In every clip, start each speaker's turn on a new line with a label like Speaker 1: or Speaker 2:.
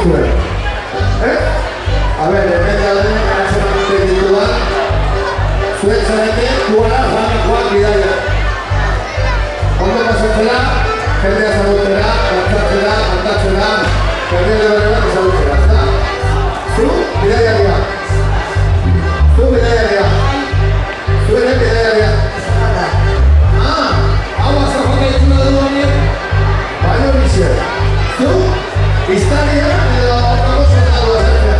Speaker 1: zuen. A ber, hemen dauden arazonamente dituan, zuen zarete, kuara, joan bidaia. Ondo pasatzera, jendea zagutzera, kantatzera, jendea bere bat ezagutzera, ezta? Zu, bidaiaria. Zu, bidaiaria. Zu ere bidaiaria. Hau azafaka izuna du horiek? Baina bizia. Zu, iztaria edo otako zertatu azertzea.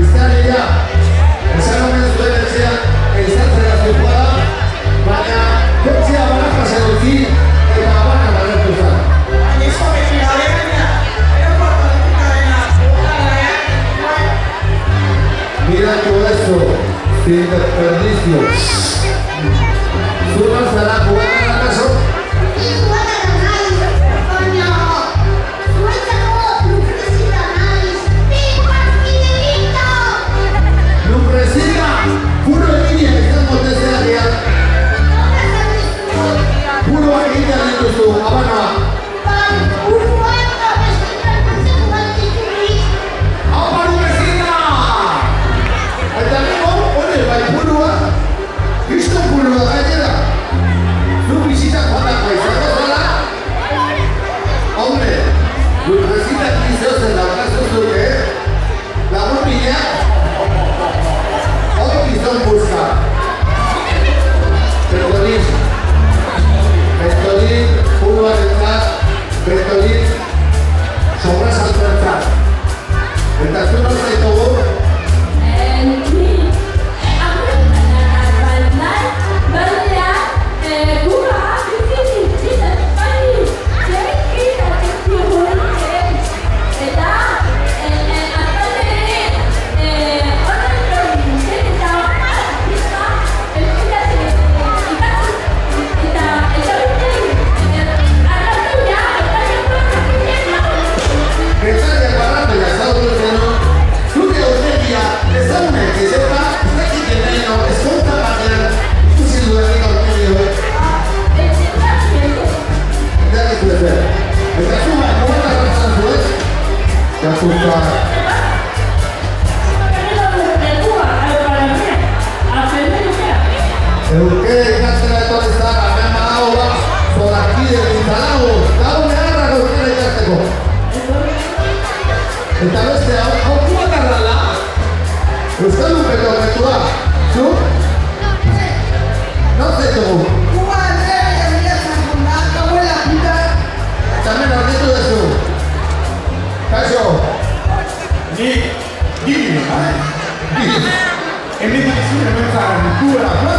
Speaker 1: Iztaria. Esan omen zuen etxean, ezatzera zukoa, baina kotzea baraja zeduki eta abana balertu zan. Mira todo eso, sin desperdicio. ¿Tú vas a la jugada en acaso?
Speaker 2: Sí, jugada en análisis, coño. Lucrecita análisis. ¡Pipas y delito!
Speaker 1: Lucrecita, puro línea que estamos desde área. Puro línea dentro de su habana. Bertolín, sobras al tratar. El tatuno se tomó.
Speaker 3: E mi dici, non fare,